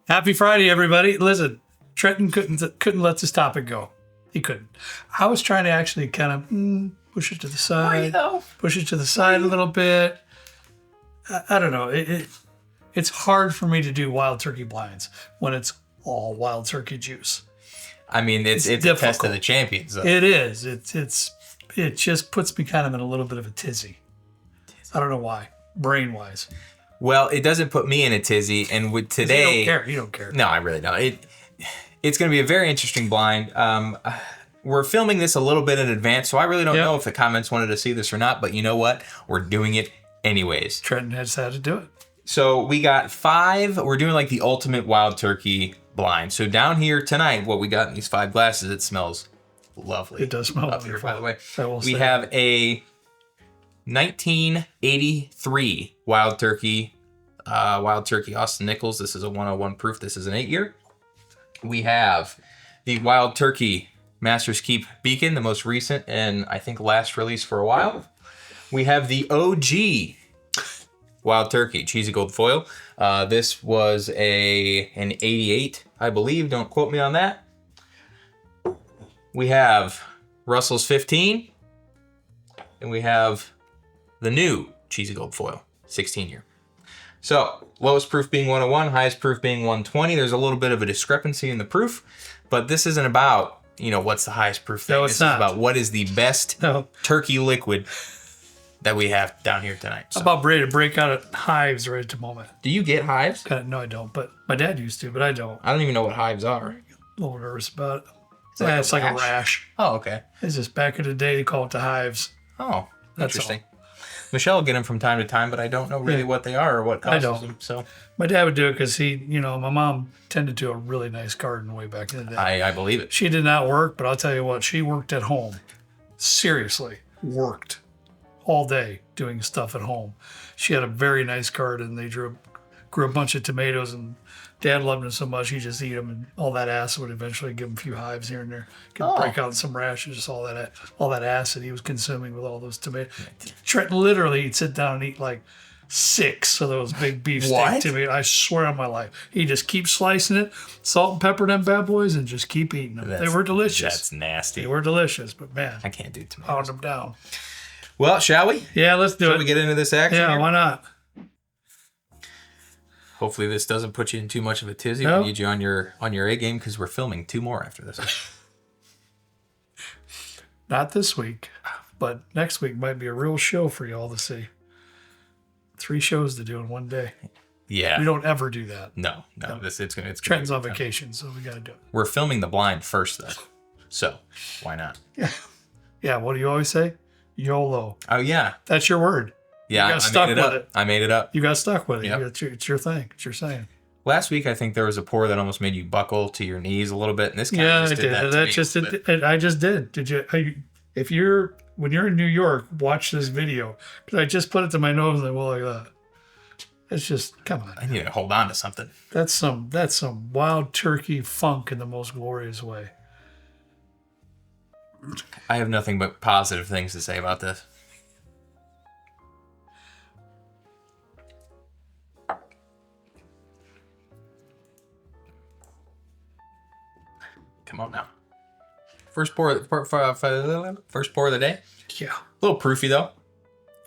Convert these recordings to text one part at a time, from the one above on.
Happy Friday, everybody. Listen, Trenton couldn't let this topic go. He couldn't. I was trying to actually kind of push it to the side. Push it to the side a little bit. I don't know. It's hard for me to do wild turkey blinds when it's all wild turkey juice. I mean, it's a test of the champions, though. It is. It just puts me kind of in a little bit of a tizzy. I don't know why, brain-wise. Well, it doesn't put me in a tizzy, and with today... You don't care. No, I really don't. It's going to be a very interesting blind. We're filming this a little bit in advance, so I really don't know if the comments wanted to see this or not, but you know what? We're doing it anyways. Trenton has had to do it. So we got 5. We're doing like the ultimate wild turkey blind. So down here tonight, what we got in these 5 glasses, it smells lovely. It does smell lovely, by the way. We have a 1983 Wild Turkey Austin Nichols. This is a 101 proof. This is an 8-year. We have the Wild Turkey Masters Keep Beacon, the most recent and I think last release for a while. We have the OG Wild Turkey Cheesy Gold Foil. This was an 88, I believe. Don't quote me on that. We have Russell's 15, and we have the new Cheesy Gold Foil, 16-year. So, lowest proof being 101, highest proof being 120. There's a little bit of a discrepancy in the proof, but this isn't about, what's the highest proof thing. No, it's not. This is about what is the best turkey liquid that we have down here tonight. So. I'm about ready to break out at hives right at the moment. Do you get hives? No, I don't, but my dad used to, but I don't. I don't even know what hives are. A little nervous about it. It's like a rash. Oh, okay. It's just back in the day, they call it the hives. Oh, interesting. Michelle will get them from time to time, but I don't know really what they are or what causes them. So my dad would do it because my mom tended to a really nice garden way back in the day. I believe it. She did not work, but I'll tell you what, she worked at home. Seriously, worked all day doing stuff at home. She had a very nice garden. They grew a bunch of tomatoes, and Dad loved them so much he just eat them, and all that acid would eventually give him a few hives here and there. Could break out some rashes, just all that acid he was consuming with all those tomatoes. Trenton literally, he'd sit down and eat like 6 of those big beefsteak tomatoes. I swear on my life. He just keep slicing it, salt and pepper them bad boys, and just keep eating them. They were delicious. That's nasty. They were delicious, but man, I can't do tomatoes. pound them down. Well, shall we? Yeah, let's do it. Shall we get into this action? Yeah, here? why not? Hopefully this doesn't put you in too much of a tizzy. We need you on your A game because we're filming 2 more after this. Not this week, but next week might be a real show for y'all to see. 3 shows to do in one day. Yeah. We don't ever do that. No. It's Trenton's on vacation, so we got to do it. We're filming the blind first, though. So, why not? Yeah, what do you always say? YOLO. Oh, yeah. That's your word. Yeah, you got stuck with it. I made it up. You got stuck with it. Yep. It's your thing. It's your saying. Last week, I think there was a pour that almost made you buckle to your knees a little bit, and this kind of just did that to me. I just did. Did you? When you're in New York, watch this video because I just put it to my nose and I went like that. It's just come on. I need to hold on to something. That's some wild turkey funk in the most glorious way. I have nothing but positive things to say about this. Come on now. First pour of the day. Yeah. A little proofy though.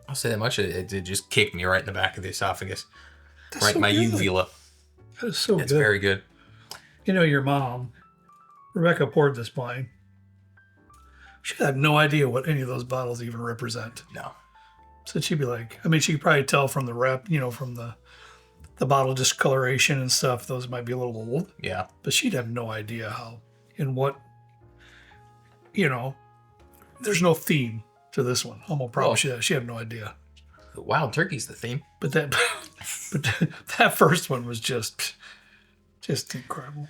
I'll say that much. It just kicked me right in the back of the esophagus. That's right so in my good. uvula. That is so good. It's very good. Your mom, Rebecca, poured this wine. She'd have no idea what any of those bottles even represent. No. So she'd be like, she could probably tell from the wrap, from the bottle discoloration and stuff, those might be a little old. Yeah. But she'd have no idea how and what, there's no theme to this one. I'm gonna promise you that. She had no idea. The wild turkey's the theme. But that first one was just incredible.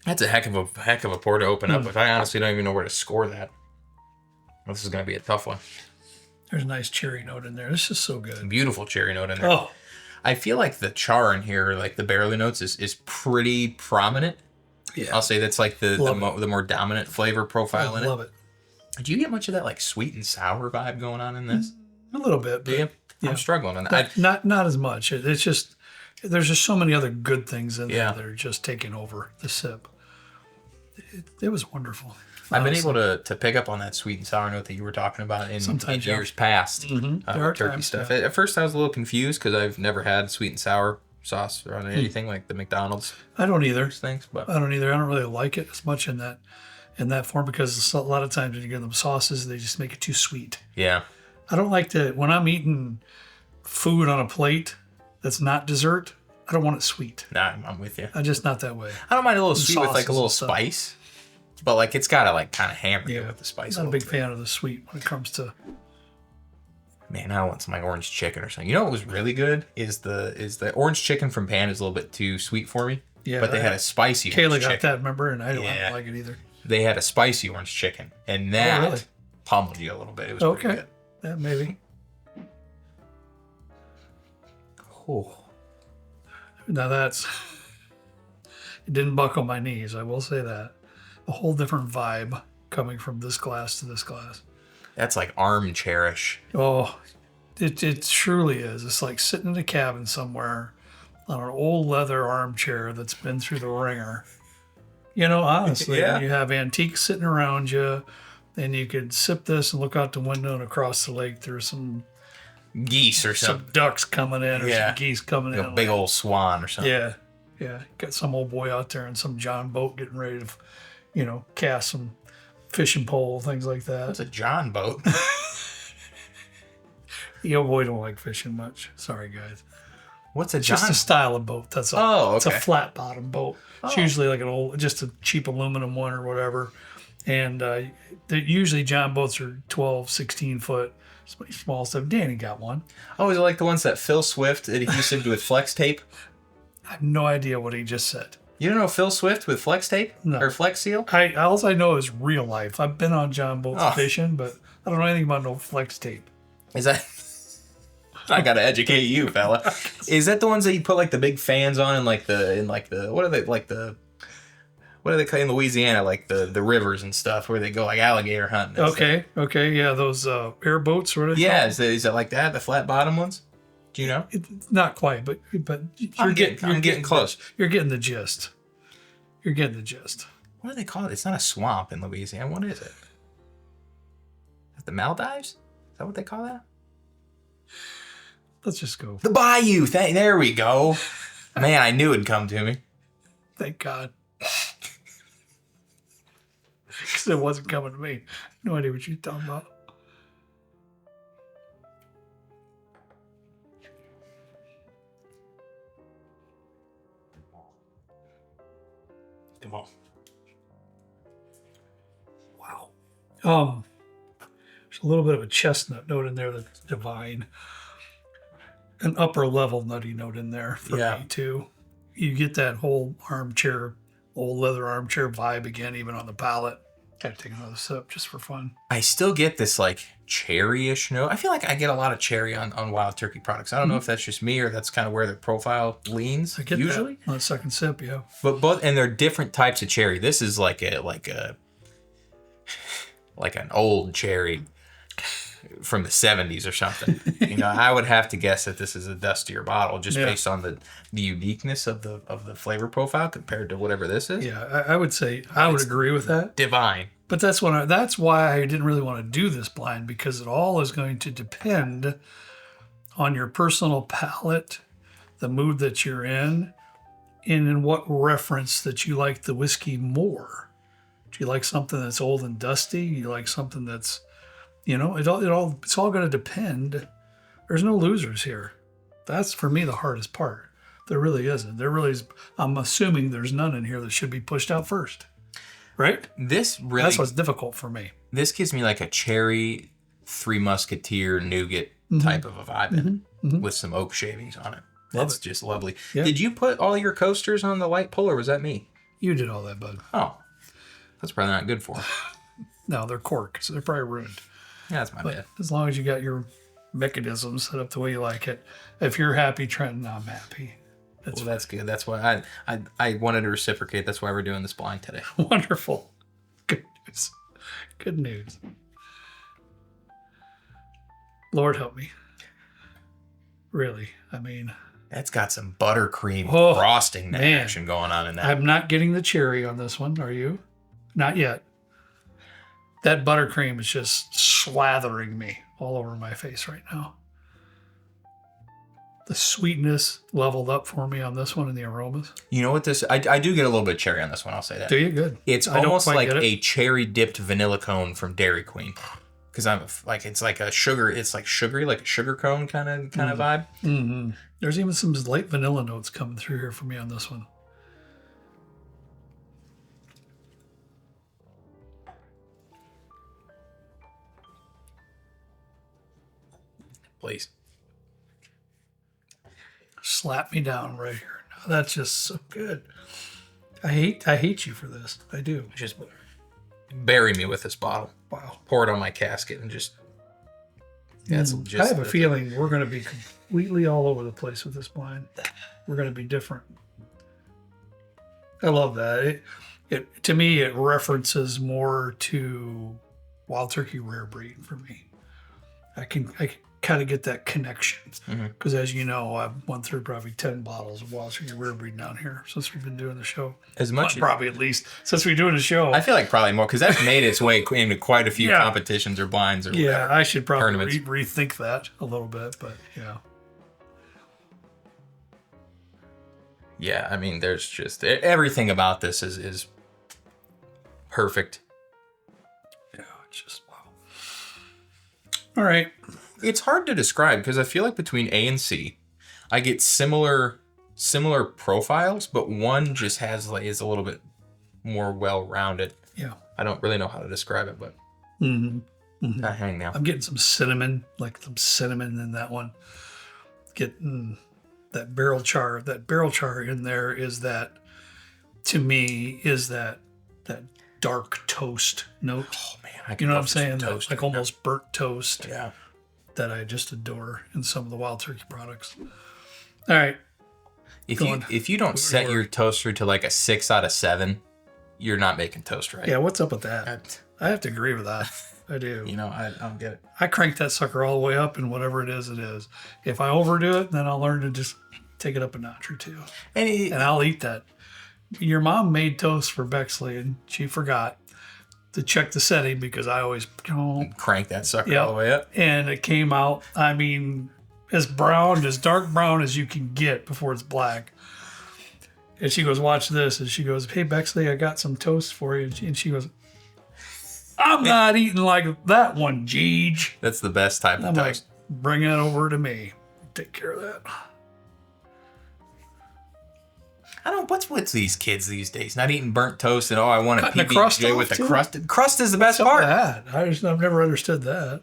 That's a heck of a pour to open up with. I honestly don't even know where to score that. This is going to be a tough one. There's a nice cherry note in there. This is so good. Beautiful cherry note in there. Oh. I feel like the char in here, like the barley notes, is pretty prominent. Yeah. I'll say that's like the more dominant flavor profile in it. I love it. Do you get much of that like sweet and sour vibe going on in this? A little bit. Do you? Yeah. I'm struggling on that. Not as much. It's There's just so many other good things in Yeah. there that are just taking over the sip. It was wonderful. I've been able to pick up on that sweet and sour note that you were talking about in Sometimes, yeah. years past. There are Turkey times, stuff. yeah. At first, I was a little confused because I've never had sweet and sour sauce or anything like the McDonald's I don't either. things. But I don't really like it as much in that form because a lot of times when you get them sauces, they just make it too sweet. yeah, I don't like to, when I'm eating food on a plate that's not dessert, I don't want it sweet. nah, I'm with you. I'm just not that way. I don't mind a little sweet with like a sauces little and stuff. spice, but like it's gotta like kind of hammer you with the spice. I'm not a big bit. fan of the sweet when it comes to. Man, I want some like orange chicken or something. You know what was really good is the orange chicken from Pan is a little bit too sweet for me. Yeah, but they had a spicy Kayla orange got chicken. that, remember? And I don't Yeah. like it either. They had a spicy orange chicken, and that really? pummeled you a little bit. It was pretty Okay. good. Yeah, maybe. Oh. Now that's. It didn't buckle my knees, I will say that. A whole different vibe coming from this glass to this glass. That's like armchairish. Oh, it truly is. It's like sitting in a cabin somewhere on an old leather armchair that's been through the ringer. You know, honestly, Yeah. you have antiques sitting around you, and you could sip this and look out the window and across the lake. There's some Geese or something. ducks coming in or Yeah. some geese coming Like in. a big old swan or something. Yeah, yeah. Got some old boy out there in some John boat getting ready to, cast some fishing pole, things like that. That's a John boat. The old boy don't like fishing much. Sorry, guys. What's a It's John? just a style of boat. That's all. Oh, It's a okay. flat bottom boat. It's usually like just a cheap aluminum one or whatever. And usually John boats are 12, 16 foot, small stuff. Danny got one. Oh, is it like the ones that Phil Swift adhesive with flex tape? I have no idea what he just said. You don't know Phil Swift with flex tape? No. Or flex seal? All I know is real life. I've been on John boats Oh. fishing, but I don't know anything about no flex tape. Is that... I gotta educate you, fella. Is that the ones that you put like the big fans on in like the what are they like the what do they call in Louisiana, like the rivers and stuff where they go like alligator hunting and stuff? Okay, yeah, those airboats or whatever. Yeah, is it like that, the flat bottom ones? Do you know? It's not quite, but I'm getting close. You're getting the gist. You're getting the gist. What do they call it? It's not a swamp in Louisiana. What is it? The Maldives? Is that what they call that? Let's just go. The Bayou. There we go. Man, I knew it'd come to me. Thank God. Because it wasn't coming to me. No idea what you're talking about. Come on. Wow. There's a little bit of a chestnut note in there that's divine. An upper level nutty note in there for me too. You get that whole armchair, old leather armchair vibe again, even on the palate. Gotta take another sip just for fun. I still get this like cherry-ish note. I feel like I get a lot of cherry on Wild Turkey products. I don't know if that's just me or that's kind of where their profile leans I get usually. that on the second sip, yeah. But both, and they're different types of cherry. This is like an old cherry from the 70s or something. I would have to guess that this is a dustier bottle just based on the uniqueness of the flavor profile compared to whatever this is. Yeah, I would say I would agree with that. Divine. But that's why I didn't really want to do this blind, because it all is going to depend on your personal palate, the mood that you're in, and in what reference that you like the whiskey more. Do you like something that's old and dusty? You like something that's, it's all going to depend. There's no losers here. That's for me the hardest part. There really isn't. There really is. I'm assuming there's none in here that should be pushed out first. Right? That's what's difficult for me. This gives me like a cherry Three Musketeer nougat type of a vibe with some oak shavings on it. That's just lovely. Yeah. Did you put all your coasters on the light pull, or was that me? You did all that, bud. Oh, that's probably not good for them. No, they're cork, so they're probably ruined. Yeah, that's my bad. As long as you got your mechanisms set up the way you like it. If you're happy, Trenton, I'm happy. That's good. That's why I wanted to reciprocate. That's why we're doing this blind today. Wonderful. Good news. Good news. Lord help me. Really. I mean, That's got some buttercream Oh, frosting man. action going on in that. I'm not getting the cherry on this one. Are you? Not yet. That buttercream is just slathering me all over my face right now. The sweetness leveled up for me on this one and the aromas. You know what this? I do get a little bit of cherry on this one. I'll say that. Do you? Good. It's I don't almost quite like get it. a cherry dipped vanilla cone from Dairy Queen. Because it's like a sugar. It's like sugary, like a sugar cone kind of vibe. Mm-hmm. There's even some light vanilla notes coming through here for me on this one. Please. Slap me down right here. Now, that's just so good. I hate you for this. I do. Just bury me with this bottle. Wow. Pour it on my casket and just. That's I have a feeling we're going to be completely all over the place with this blind. We're going to be different. I love that. It to me, it references more to Wild Turkey Rare Breed for me. I kind of get that connection because, as you know, I've went through probably 10 bottles of Wild Turkey Rare Breed down here since we've been doing the show. As much, probably at least since we're doing the show. I feel like probably more because that's made its way into quite a few competitions or blinds or whatever. I should probably tournaments. rethink that a little bit, but yeah. Yeah, I mean, there's just everything about this is perfect. Yeah, it's just wow. All right. It's hard to describe because I feel like between A and C, I get similar profiles, but one just is a little bit more well-rounded. Yeah. I don't really know how to describe it, but I hang now. I'm getting some cinnamon in that one. Getting that barrel char. That barrel char in there is that, to me, is that dark toast note. Oh man, you know what I'm saying? Toast like almost burnt toast. Yeah. That I just adore in some of the Wild Turkey products. All right. If you don't set your toaster to like a 6 out of 7, you're not making toast right. Yeah, what's up with that? I have to agree with that. I do. You know, I don't get it. I crank that sucker all the way up, and whatever it is, it is. If I overdo it, then I'll learn to just take it up a notch or two. And I'll eat that. Your mom made toast for Bexley, and she forgot to check the setting because I always crank that sucker all the way up. And it came out, I mean, as dark brown as you can get before it's black. And she goes, watch this. And she goes, hey, Bexley, I got some toast for you. And she goes, I'm not eating like that one, Jeej. That's the best type of toast. Like, bring it over to me. Take care of that. I don't. What's these kids these days? Not eating burnt toast and I want a PB&J with the crust. Crust is the best part. I've never understood that.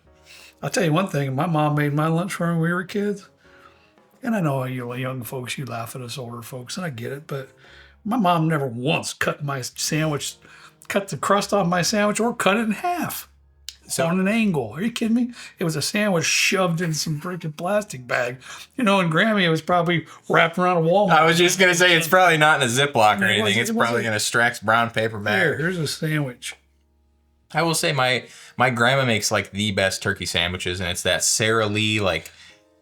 I'll tell you one thing. My mom made my lunch for when we were kids, and I know you young folks, you laugh at us older folks, and I get it. But my mom never once cut the crust off my sandwich, or cut it in half. On an angle. Are you kidding me? It was a sandwich shoved in some freaking plastic bag. You know, in Grammy, it was probably wrapped around a Walmart. I was just going to say, it's probably not in a Ziploc or anything. It's probably in a Strax brown paper bag. Here's a sandwich. I will say my grandma makes like the best turkey sandwiches, and it's that Sara Lee, like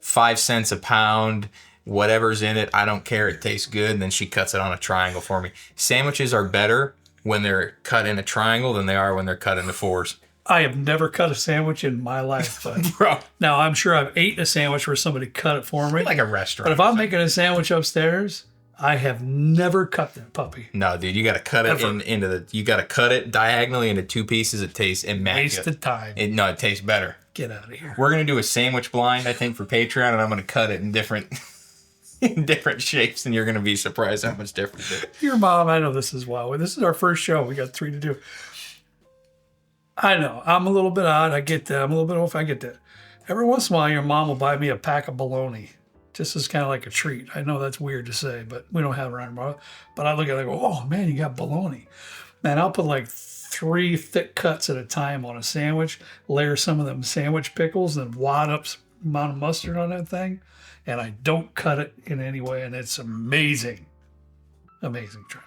5 cents a pound, whatever's in it. I don't care. It tastes good. And then she cuts it on a triangle for me. Sandwiches are better when they're cut in a triangle than they are when they're cut into 4s. I have never cut a sandwich in my life. But bro. Now, I'm sure I've eaten a sandwich where somebody cut it for me. Like a restaurant. But if I'm making a sandwich upstairs, I have never cut that puppy. No, dude, you got to cut it you got to cut it diagonally into 2 pieces. It tastes immaculate. Waste of time. It tastes better. Get out of here. We're going to do a sandwich blind, I think, for Patreon, and I'm going to cut it in different shapes, and you're going to be surprised how much different it is. Your mom, I know this is wild. This is our first show. We got 3 to do. I know. I'm a little bit odd. I get that. I'm a little bit off. I get that. Every once in a while, your mom will buy me a pack of bologna. Just as kind of like a treat. I know that's weird to say, but we don't have it around tomorrow. But I look at it and go, oh, man, you got bologna. Man, I'll put like 3 thick cuts at a time on a sandwich, layer some of them sandwich pickles, and wad up some amount of mustard on that thing. And I don't cut it in any way. And it's amazing. Amazing try.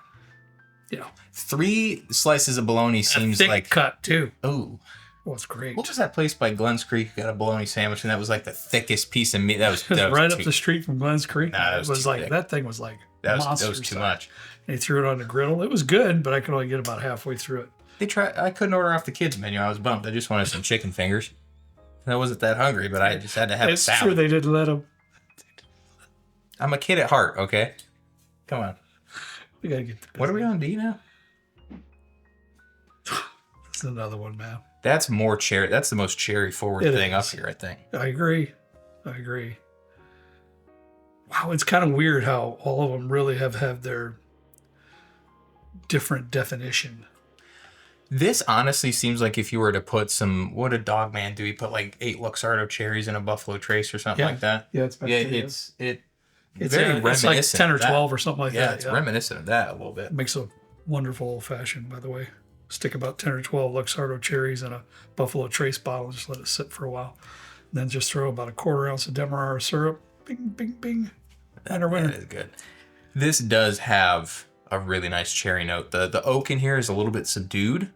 Yeah. 3 slices of bologna seems thick like cut too. Oh, Oh, it's great. What was that place by Glens Creek? You got a bologna sandwich, and that was like the thickest piece of meat. That was right up too, the street from Glens Creek. Nah, It was like, thick. that thing was like that monster was too size. much. They threw it on the griddle. It was good, but I could only get about halfway through it. I couldn't order off the kids menu. I was bummed. I just wanted some chicken fingers. I wasn't that hungry, but I just had to have a It's salad. true they didn't let them. I'm a kid at heart, okay? Come on. We gotta get the What are we on D now? That's another one, man. That's more cherry. That's the most cherry forward It thing is. up here, I think. I agree. Wow, it's kind of weird how all of them really have their different definition. This honestly seems like if you were to put some, what did Dog Man do? He put like 8 Luxardo cherries in a Buffalo Trace or something like that. Yeah, it's It's very reminiscent. it's like 10 or of that. 12 or something like Yeah, that. it's reminiscent of that a little bit. It makes a wonderful old fashioned, by the way. Stick about 10 or 12 Luxardo cherries in a Buffalo Trace bottle and just let it sit for a while. And then just throw about a 1/4 ounce of Demerara syrup. Bing, bing, bing. That is good. This does have a really nice cherry note. The oak in here is a little bit subdued.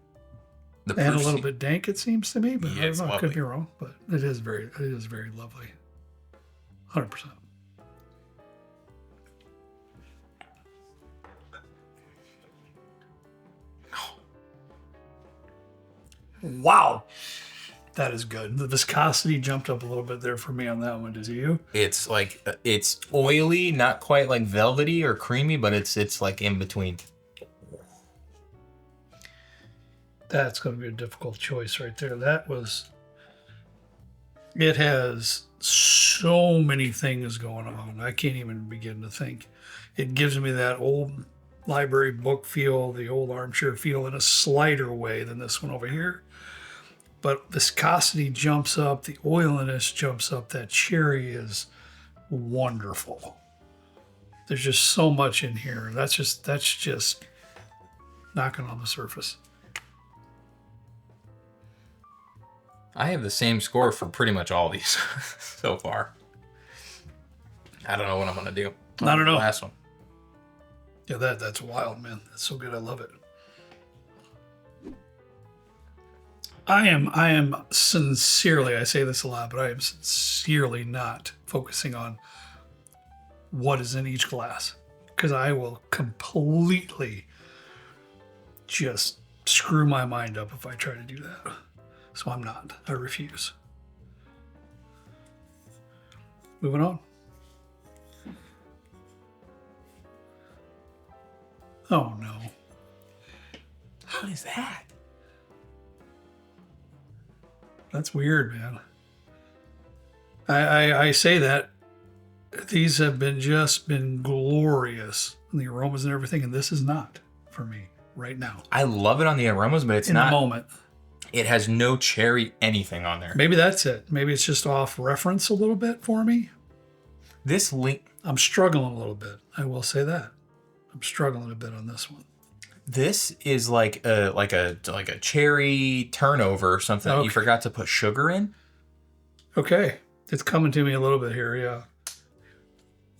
And a little bit dank, it seems to me, but Yeah, I it's don't know, I could lovely. be wrong. But it is very lovely. 100%. Wow. That is good. The viscosity jumped up a little bit there for me on that one. Does you? It's like it's oily, not quite like velvety or creamy, but it's like in between. That's going to be a difficult choice right there. It has so many things going on. I can't even begin to think. It gives me that old library book feel, the old armchair feel in a slighter way than this one over here. But viscosity jumps up, the oiliness jumps up. That cherry is wonderful. There's just so much in here. That's just knocking on the surface. I have the same score for pretty much all these so far. I don't know what I'm gonna do. I don't know. Last one. Yeah, that's wild, man. That's so good. I love it. I am sincerely, I say this a lot, but I am sincerely not focusing on what is in each glass, because I will completely just screw my mind up if I try to do that. So I'm not. I refuse. Moving on. Oh no. What is that? That's weird, man. I say that these have been glorious, and the aromas and everything, and this is not for me right now. I love it on the aromas, but it's In not. the moment. It has no cherry anything on there. Maybe that's it. Maybe it's just off reference a little bit for me. This link. I'm struggling a little bit. I will say that. I'm struggling a bit on this one. This is like a cherry turnover or something that you Okay. forgot to put sugar in. Okay. It's coming to me a little bit here, yeah.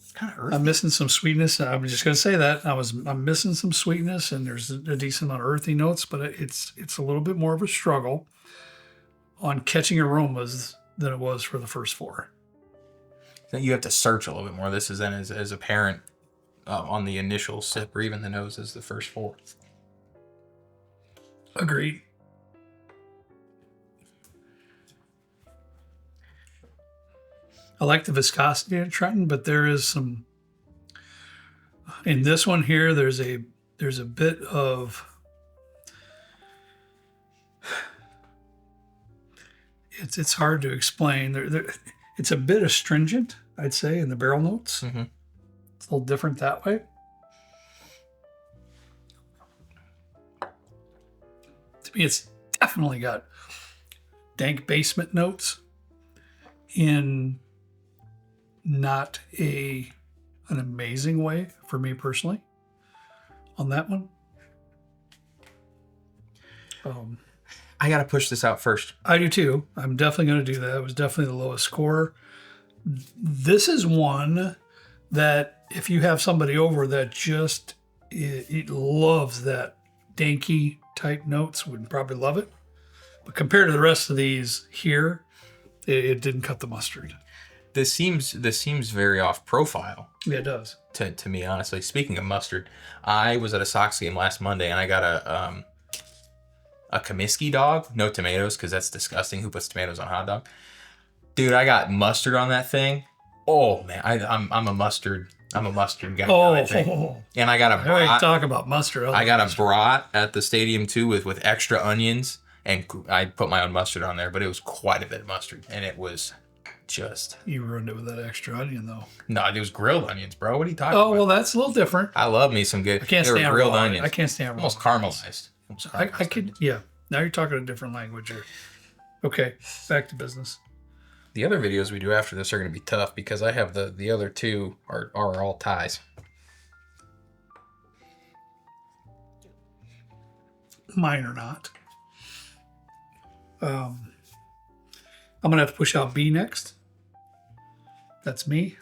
It's kind of earthy. I'm missing some sweetness. I'm just going to say that. I'm missing some sweetness, and there's a decent amount of earthy notes, but it's a little bit more of a struggle on catching aromas than it was for the first 4. You have to search a little bit more. This is then as apparent on the initial sip or even the nose as the first 4. Agreed. I like the viscosity of Trenton, but there is some in this one here. There's a bit of it's hard to explain. It's a bit astringent, I'd say, in the barrel notes. Mm-hmm. It's a little different that way. To me, it's definitely got dank basement notes in not an amazing way for me personally on that one. I got to push this out first. I do too. I'm definitely going to do that. It was definitely the lowest score. This is one that if you have somebody over that just it loves that danky type notes, would probably love it. But compared to the rest of these here, it didn't cut the mustard. This seems very off profile. Yeah, it does. To me, honestly. Speaking of mustard, I was at a Sox game last Monday and I got a Comiskey dog. No tomatoes, because that's disgusting. Who puts tomatoes on a hot dog? Dude, I got mustard on that thing. Oh man, I'm a mustard guy. I think. And I got a I brat. talk about mustard. I got a brat at the stadium too with extra onions, and I put my own mustard on there, but it was quite a bit of mustard, and it was just. You ruined it with that extra onion, though. No, it was grilled onions, bro. What are you talking about? Oh, well, that's a little different. I love me some good. I can't they were stand grilled raw. onions. I can't stand raw. Almost caramelized. I could, yeah. Now you're talking a different language here. Okay, back to business. The other videos we do after this are going to be tough because I have the other two are all ties. Mine are not. I'm going to have to push out B next. That's me.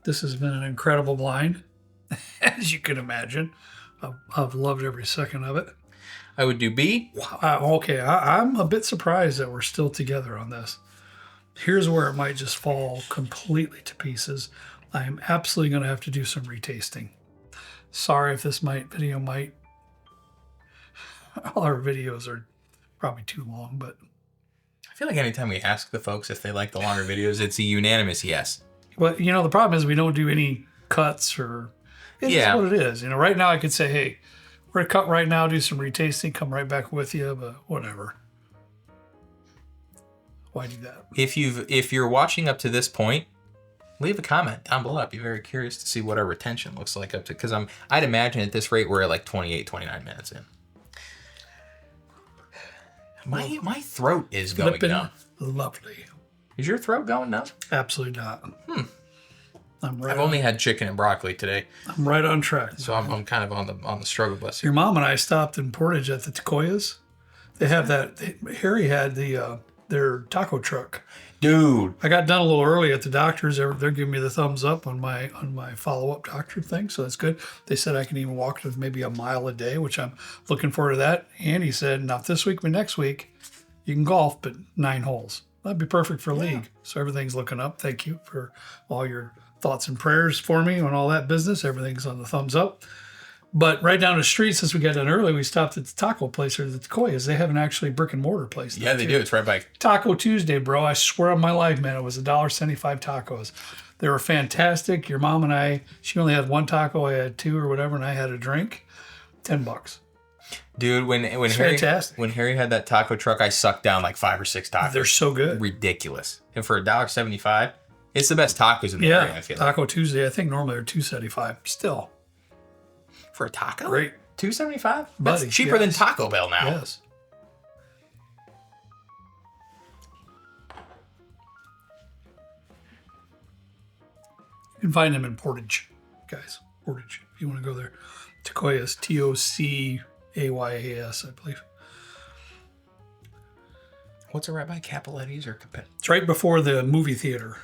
This has been an incredible blind, as you can imagine. I've loved every second of it. I would do B. Okay, I'm a bit surprised that we're still together on this. Here's where it might just fall completely to pieces. I am absolutely going to have to do some retasting. Sorry if this video might... All our videos are probably too long, but... I feel like anytime we ask the folks if they like the longer videos, it's a unanimous yes. Well, the problem is we don't do any cuts or... It's what it is. Right now I could say, hey, we're going to cut right now, do some retasting, come right back with you, but whatever. Why do that? If you're watching up to this point, leave a comment down below. I'd be very curious to see what our retention looks like up to, because I'd imagine at this rate we're at like 28, 29 minutes in. My throat is going numb. Lovely. Is your throat going numb? Absolutely not. I've only had chicken and broccoli today. I'm right on track. So I'm kind of on the struggle bus here. Your mom and I stopped in Portage at the Takoyas. They have that. Harry had their taco truck. Dude, I got done a little early at the doctor's. They're giving me the thumbs up on my follow-up doctor thing, so that's good. They said I can even walk to maybe a mile a day, which I'm looking forward to that. And he said, not this week, but next week, you can golf, but 9 holes. That'd be perfect for league. So everything's looking up. Thank you for all your thoughts and prayers for me on all that business. Everything's on the thumbs up. But right down the street, since we got done early, we stopped at the taco place or the Takoyas. They have an actually brick and mortar place. Yeah, they do. It's right by Taco Tuesday, bro. I swear on my life, man, it was $1.75 tacos. They were fantastic. Your mom and I, she only had 1 taco, I had 2 or whatever, and I had a drink. $10. Dude, when Harry had that taco truck, I sucked down like 5 or 6 tacos. They're so good. Ridiculous. And for $1.75, it's the best tacos in the area, I feel like. Taco Tuesday, I think normally they're $2.75. Still. For a taco? Great. $2.75? That's cheaper than Taco Bell now. Yes. You can find them in Portage, guys. Portage, if you want to go there. Takoyas, Tocayas, I believe. What's it right by Capoletti's or Capet? It's right before the movie theater.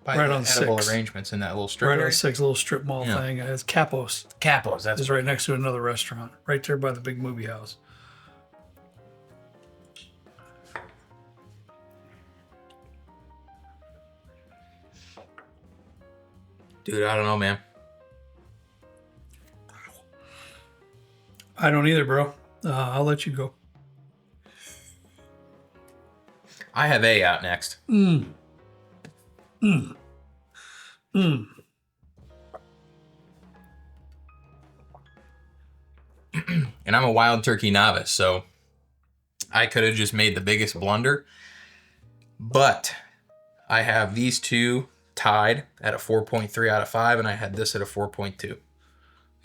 By right the on edible 6. arrangements in that little strip Right area? on 6, little strip mall thing. It's Capos. Capos, that's It's right next to another restaurant. Right there by the big movie house. Dude, I don't know, man. I don't either, bro. I'll let you go. I have A out next. And I'm a wild turkey novice, so I could have just made the biggest blunder. But I have these two tied at a 4.3 out of 5, and I had this at a 4.2.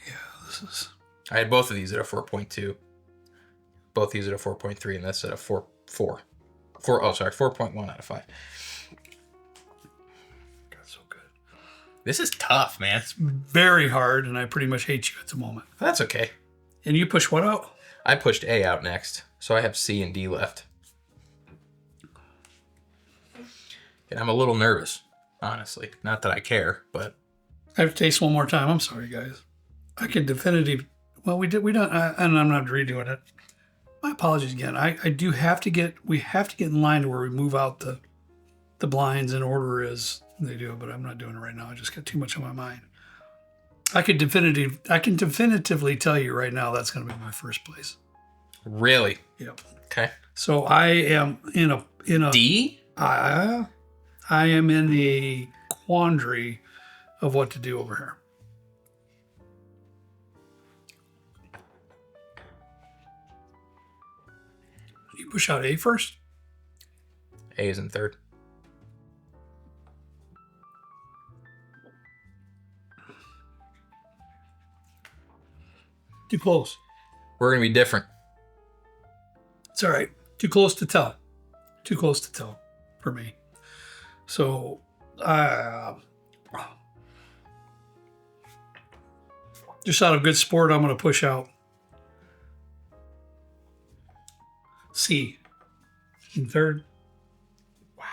Yeah, this is... I had both of these at a 4.2. Both these at a 4.3, and this at a 4.1 out of 5. That's so good. This is tough, man. It's very hard, and I pretty much hate you at the moment. That's okay. And you push what out? I pushed A out next, so I have C and D left. And I'm a little nervous, honestly. Not that I care, but... I have to taste one more time. I'm sorry, guys. I can definitively... Well, we don't, and I'm not redoing it. My apologies again. We have to get in line to where we move out the blinds in order as they do, but I'm not doing it right now. I just got too much on my mind. I can definitively tell you right now that's going to be my first place. Really? Yep. Okay. So I am in a D? I am in the quandary of what to do over here. You push out A first? A is in third. Too close. We're going to be different. It's all right. Too close to tell. Too close to tell for me. So, just out of good sport, I'm going to push out C in third. Wow.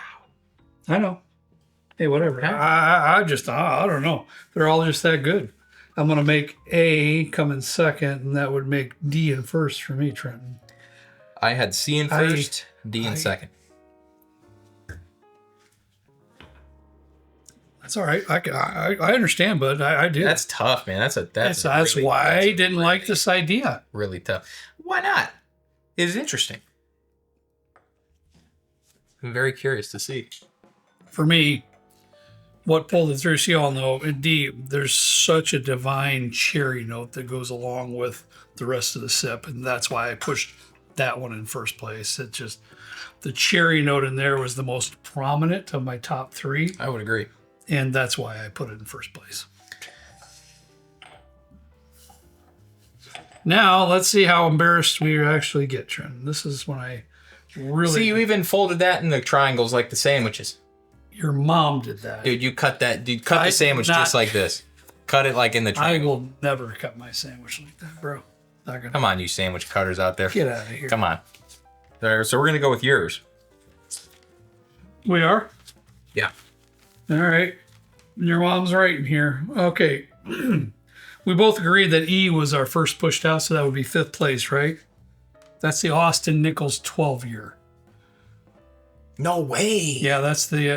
I know. Hey, whatever. Okay. I don't know. They're all just that good. I'm going to make A come in second, and that would make D in first for me, Trenton. I had C in first, D in second. That's all right. I understand, bud. I do. That's tough, man. That's why I didn't like this idea. Really tough. Why not? It's interesting. I'm very curious to see. For me, what pulled it through, so you all know, in D, there's such a divine cherry note that goes along with the rest of the sip, and that's why I pushed that one in first place. It just, the cherry note in there was the most prominent of my top three, I would agree. and that's why I put it in first place. Now, let's see how embarrassed we actually get, Trent. This is when I really... See, you even folded that in the triangles like the sandwiches. Your mom did that. Dude, you cut that. Dude, cut the sandwich just like this. Cut it like in the I triangle. will never cut my sandwich like that, bro. Not gonna. Come on, you sandwich cutters out there. Get out of here. Come on. There, so we're going to go with yours. We are? Yeah. All right. Your mom's right in here. Okay. We both agreed that E was our first pushed out, so that would be fifth place, right? That's the Austin Nichols 12 year. No way. Yeah, that's the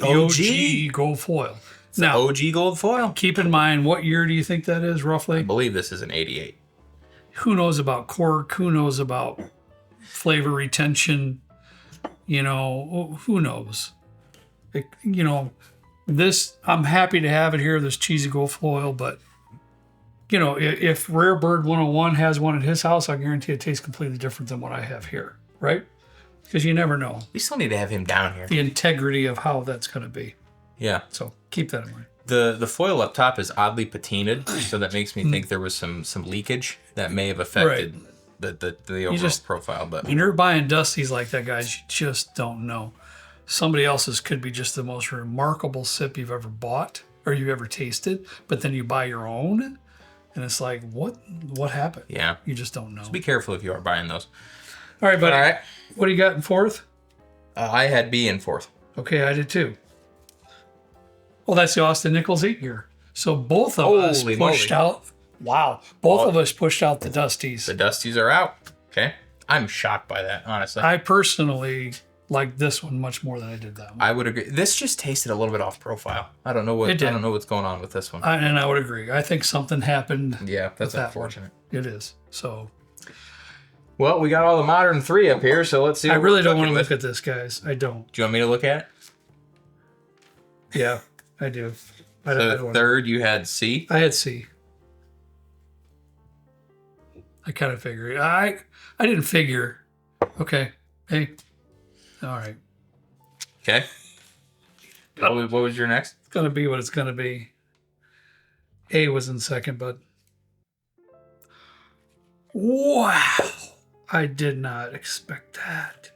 OG gold foil. Now, OG gold foil. keep in mind, what year do you think that is roughly? I believe this is an 88. Who knows about cork? Who knows about flavor retention? You know, who knows? This, I'm happy to have it here, this cheesy gold foil, but if Rare Bird 101 has one at his house, I guarantee it tastes completely different than what I have here, right? Because you never know We still need to have him down here. the integrity of how that's going to be. Yeah. So keep that in mind. The foil up top is oddly patinaed, so that makes me think there was some leakage that may have affected the overall profile. But When you're buying dusties like that, guys, you just don't know. Somebody else's could be just the most remarkable sip you've ever bought or you've ever tasted, but then you buy your own, and it's like, what happened? yeah, You just don't know. be careful if you are buying those. All right, buddy. All right. What do you got in fourth? I had B in fourth. Okay, I did too. Well, that's the Austin Nichols 8 year. So both of us Holy pushed moly. out. Wow. Both of us pushed out the dusties. The dusties are out. Okay. I'm shocked by that, honestly. I personally like this one much more than I did that one. I would agree. This just tasted a little bit off profile. I don't know It did. I don't know what's going on with this one. And I would agree. I think something happened. Yeah, that's with that unfortunate. one. It is. So Well, we got all the modern 3 up here, so let's see. I what really we're don't want cooking to with. look at this, guys. I don't. Do you want me to look at it? Yeah, I do. I So don't wanna- third, you had C. I had C. I kind of figured. I didn't figure. Okay. Hey. All right. Okay. What was your next? It's going to be what it's going to be. A was in second, but wow. I did not expect that.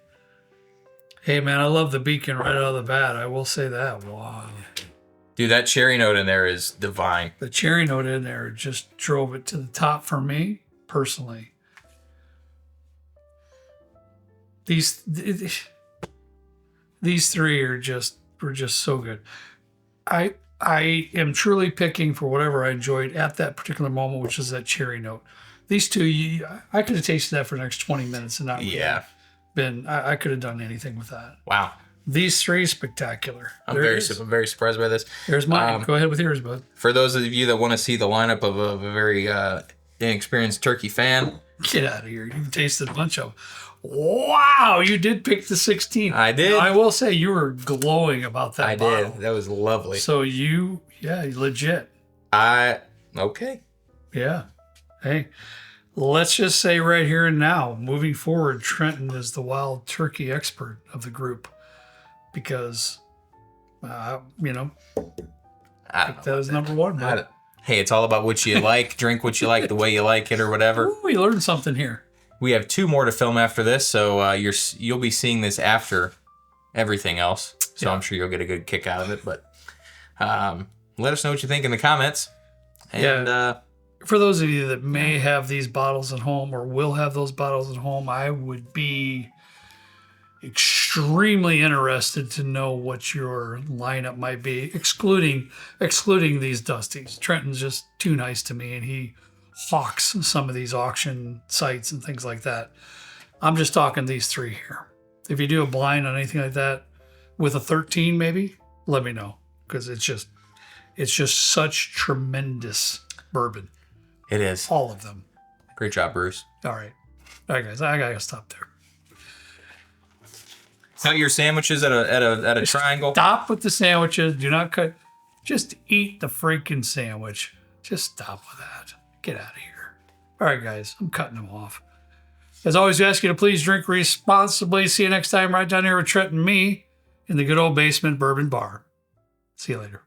Hey, man, I love the beacon right out of the bat. I will say that. Wow. Dude, that cherry note in there is divine. The cherry note in there just drove it to the top for me, personally. These three were just so good. I am truly picking for whatever I enjoyed at that particular moment, which is that cherry note. These two, I could have tasted that for the next 20 minutes and not really I could have done anything with that. Wow. These three, spectacular. I'm very surprised by this. There's mine. Go ahead with yours, bud. For those of you that want to see the lineup of a very inexperienced turkey fan. Get out of here. You've tasted a bunch of them. Wow, you did pick the 16. I did. Now, I will say you were glowing about that bottle. Did. That was lovely. So legit. Okay. Yeah. Hey, let's just say right here and now, moving forward, Trenton is the wild turkey expert of the group because, I think that was number one. Hey, it's all about what you like, drink what you like, the way you like it, or whatever. Ooh, we learned something here. We have 2 more to film after this, so you'll be seeing this after everything else. So I'm sure you'll get a good kick out of it. But let us know what you think in the comments. And for those of you that may have these bottles at home or will have those bottles at home, I would be extremely interested to know what your lineup might be, excluding these dusties. Trenton's just too nice to me, and he hawks some of these auction sites and things like that. I'm just talking these 3 here. If you do a blind on anything like that with a 13, maybe let me know, because it's just such tremendous bourbon. It is. All of them. Great job, Bruce. All right, guys, I gotta stop there. Cut your sandwiches at a triangle. Stop with the sandwiches. Do not cut. Just eat the freaking sandwich. Just stop with that. Get out of here. All right, guys, I'm cutting them off. As always, we ask you to please drink responsibly. See you next time right down here with Trent and me in the good old basement bourbon bar. See you later.